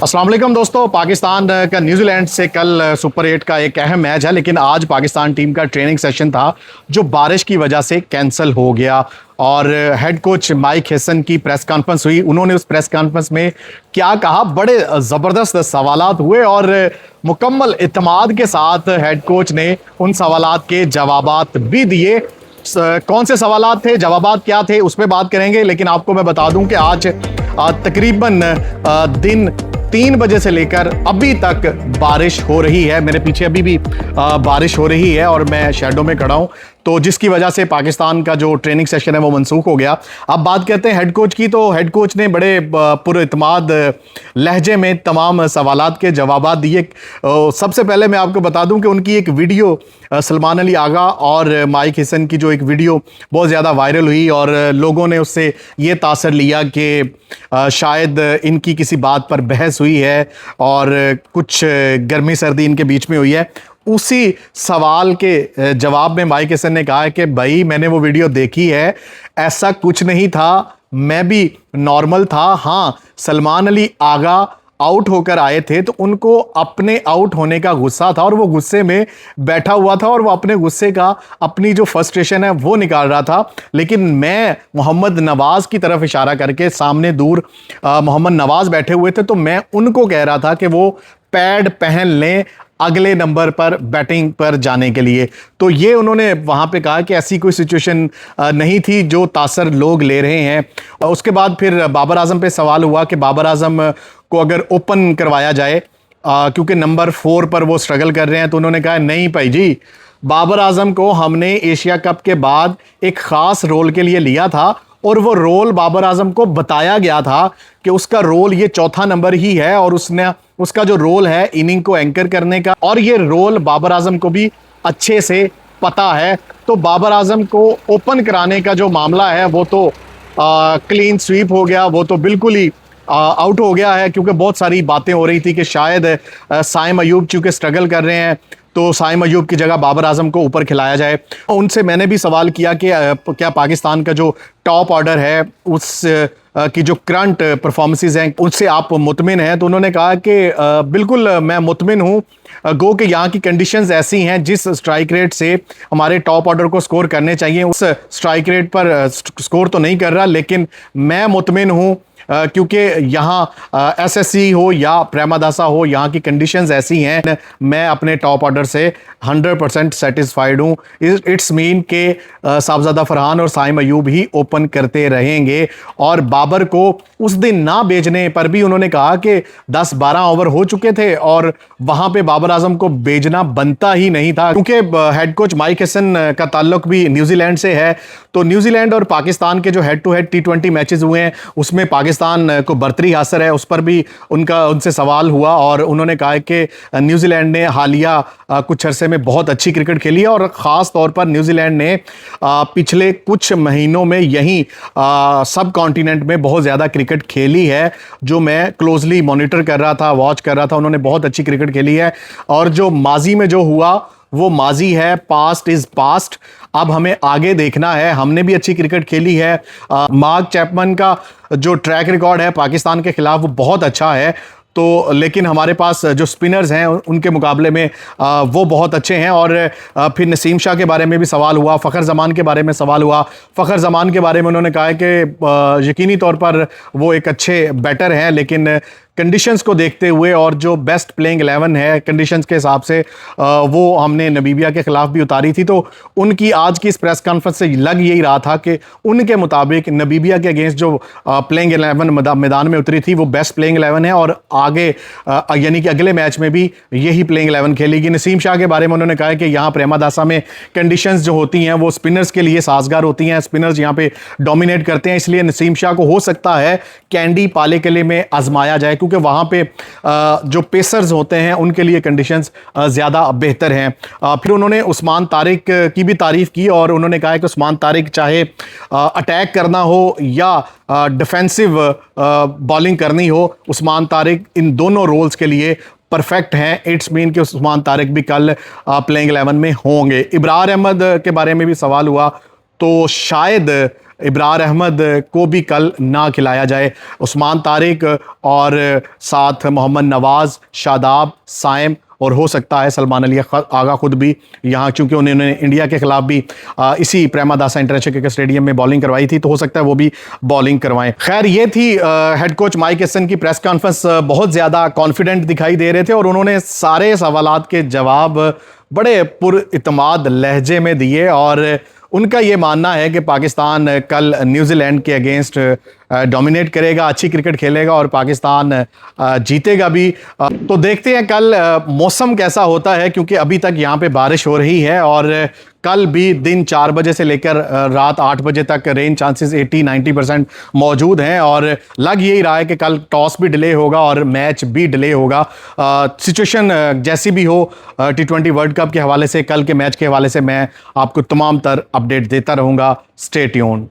अस्सलाम वालेकुम दोस्तों। पाकिस्तान का न्यूजीलैंड से कल सुपर 8 का एक अहम मैच है, लेकिन आज पाकिस्तान टीम का ट्रेनिंग सेशन था जो बारिश की वजह से कैंसिल हो गया। और हेड कोच माइक हेसन की प्रेस कॉन्फ्रेंस हुई। उन्होंने उस प्रेस कॉन्फ्रेंस में क्या कहा, बड़े ज़बरदस्त सवालात हुए और मुकम्मल इत्मीनान के साथ हेड कोच ने उन सवालात के जवाबात भी दिए। कौन से सवालात थे, जवाबात क्या थे, उस पर बात करेंगे। लेकिन आपको मैं बता दूं कि आज तकरीबन दिन 3 बजे से लेकर अभी तक बारिश हो रही है। मेरे पीछे अभी भी बारिश हो रही है और मैं शैडो में खड़ा हूं, तो जिसकी वजह से पाकिस्तान का जो ट्रेनिंग सेशन है वो मनसूख हो गया। अब बात करते हैं हेड कोच की। तो हेड कोच ने बड़े पुरइत्माद लहजे में तमाम सवालात के जवाब दिए। सबसे पहले मैं आपको बता दूं कि उनकी एक वीडियो सलमान अली आगा और माइक हेसन की जो एक वीडियो बहुत ज़्यादा वायरल हुई और लोगों ने उससे ये तासर लिया कि शायद इनकी किसी बात पर बहस हुई है और कुछ गर्मी सर्दी इनके बीच में हुई है। उसी सवाल के जवाब में माइक हेसन ने कहा है कि भाई मैंने वो वीडियो देखी है, ऐसा कुछ नहीं था, मैं भी नॉर्मल था। हाँ, सलमान अली आगा आउट होकर आए थे तो उनको अपने आउट होने का गुस्सा था और वो गुस्से में बैठा हुआ था और वो अपने गुस्से का, अपनी जो फ्रस्ट्रेशन है वो निकाल रहा था। लेकिन मैं मोहम्मद नवाज की तरफ इशारा करके, सामने दूर मोहम्मद नवाज बैठे हुए थे, तो मैं उनको कह रहा था कि वो पैड पहन लें अगले नंबर पर बैटिंग पर जाने के लिए। तो ये उन्होंने वहाँ पे कहा कि ऐसी कोई सिचुएशन नहीं थी जो तासर लोग ले रहे हैं। और उसके बाद फिर बाबर आजम पे सवाल हुआ कि बाबर आजम को अगर ओपन करवाया जाए क्योंकि नंबर 4 पर वो स्ट्रगल कर रहे हैं, तो उन्होंने कहा नहीं भाई जी, बाबर आजम को हमने एशिया कप के बाद एक ख़ास रोल के लिए लिया था और वो रोल बाबर आजम को बताया गया था कि उसका रोल ये चौथा नंबर ही है और उसका जो रोल है इनिंग को एंकर करने का, और ये रोल बाबर आजम को भी अच्छे से पता है। तो बाबर आजम को ओपन कराने का जो मामला है वो तो क्लीन स्वीप हो गया, वो तो बिल्कुल ही आउट हो गया है। क्योंकि बहुत सारी बातें हो रही थी कि शायद साइम अयूब चूंकि स्ट्रगल कर रहे हैं तो साइम अयूब की जगह बाबर आजम को ऊपर खिलाया जाए। उनसे मैंने भी सवाल किया कि क्या पाकिस्तान का जो टॉप ऑर्डर है उस की जो करंट परफॉर्मेंसेज हैं उससे आप मुतमिन हैं। तो उन्होंने कहा कि बिल्कुल मैं मुतमिन हूँ, गो कि यहाँ की कंडीशंस ऐसी हैं जिस स्ट्राइक रेट से हमारे टॉप ऑर्डर को स्कोर करने चाहिए उस स्ट्राइक रेट पर स्कोर तो नहीं कर रहा, लेकिन मैं मुतमिन हूँ क्योंकि यहाँ एसएससी हो या प्रेमादासा हो, यहाँ की कंडीशंस ऐसी हैं, मैं अपने टॉप ऑर्डर से 100% सेटिस्फाइड हूँ। इट्स मीन के साहबजादा फरहान और साइम अयूब ही ओपन करते रहेंगे। और बाबर को उस दिन ना भेजने पर भी उन्होंने कहा कि 10-12 ओवर हो चुके थे और वहाँ पे बाबर आजम को भेजना बनता ही नहीं था। क्योंकि हेड कोच माइक हेसन का ताल्लुक भी न्यूजीलैंड से है, तो न्यूजीलैंड और पाकिस्तान के जो head to head T20 matches हुए हैं उसमें पाकिस्तान को बर्तरी हासिल है, उस पर भी उनसे सवाल हुआ और उन्होंने कहा कि न्यूजीलैंड ने हालिया कुछ अरसे में बहुत अच्छी क्रिकेट खेली है और ख़ास तौर पर न्यूजीलैंड ने पिछले कुछ महीनों में यहीं सब कॉन्टिनेंट में बहुत ज़्यादा क्रिकेट खेली है, जो मैं क्लोजली मॉनिटर कर रहा था, वॉच कर रहा था। उन्होंने बहुत अच्छी क्रिकेट खेली है और जो माजी में जो हुआ वो माजी है, पास्ट इज पास्ट। अब हमें आगे देखना है। हमने भी अच्छी क्रिकेट खेली है। मार्क चैपमैन का जो ट्रैक रिकॉर्ड है पाकिस्तान के खिलाफ वो बहुत अच्छा है, तो लेकिन हमारे पास जो स्पिनर्स हैं उनके मुकाबले में वो बहुत अच्छे हैं। और फिर नसीम शाह के बारे में भी सवाल हुआ, फ़खर जमान के बारे में सवाल हुआ। फ़खर जमान के बारे में उन्होंने कहा है कि यकीनी तौर पर वो एक अच्छे बैटर हैं, लेकिन कंडीशंस को देखते हुए और जो बेस्ट प्लेइंग 11 है कंडीशंस के हिसाब से वो हमने नमीबिया के खिलाफ भी उतारी थी। तो उनकी आज की इस प्रेस कॉन्फ्रेंस से लग यही रहा था कि उनके मुताबिक नमीबिया के अगेंस्ट जो प्लेइंग 11 मैदान में उतरी थी वो बेस्ट प्लेइंग 11 है और आगे यानी कि अगले मैच में भी यही प्लेइंग 11 खेलेगी। नसीम शाह के बारे में उन्होंने कहा है कि यहाँ प्रेमादासा में कंडीशंस जो होती हैं वो स्पिनर्स के लिए साजगार होती हैं, स्पिनर्स यहाँ पे डोमिनेट करते हैं, इसलिए नसीम शाह को हो सकता है कैंडी पाले किले में आजमाया जाए क्योंकि वहाँ पे जो पेसर्स होते हैं उनके लिए कंडीशंस ज़्यादा बेहतर हैं। फिर उन्होंने उस्मान तारिक की भी तारीफ़ की और उन्होंने कहा कि उस्मान तारिक चाहे अटैक करना हो या डिफेंसिव बॉलिंग करनी हो, उस्मान तारिक इन दोनों रोल्स के लिए परफेक्ट हैं। इट्स मीन कि उस्मान तारिक भी कल प्लेइंग 11 में होंगे। इब्रार अहमद के बारे में भी सवाल हुआ, तो शायद इब्रार अहमद को भी कल ना खिलाया जाए। उस्मान तारिक और साथ मोहम्मद नवाज़, शादाब, साइम और हो सकता है सलमान अली आगा खुद भी यहाँ, क्योंकि उन्होंने इंडिया के खिलाफ भी इसी प्रेमादासा इंटरनेशनल क्रिकेट स्टेडियम में बॉलिंग करवाई थी, तो हो सकता है वो भी बॉलिंग करवाएं। खैर, ये थी हेड कोच माइक हेसन की प्रेस कॉन्फ्रेंस। बहुत ज़्यादा कॉन्फिडेंट दिखाई दे रहे थे और उन्होंने सारे सवालात के जवाब बड़े पुरइत्माद लहजे में दिए और उनका ये मानना है कि पाकिस्तान कल न्यूजीलैंड के अगेंस्ट डोमिनेट करेगा, अच्छी क्रिकेट खेलेगा और पाकिस्तान जीतेगा भी। तो देखते हैं कल मौसम कैसा होता है, क्योंकि अभी तक यहाँ पे बारिश हो रही है और कल भी दिन 4 बजे से लेकर रात 8 बजे तक रेन चांसेस 80-90% मौजूद हैं और लग यही रहा है कि कल टॉस भी डिले होगा और मैच भी डिले होगा। सिचुएशन जैसी भी हो T20 वर्ल्ड कप के हवाले से, कल के मैच के हवाले से मैं आपको तमाम तर अपडेट देता रहूँगा। Stay tuned.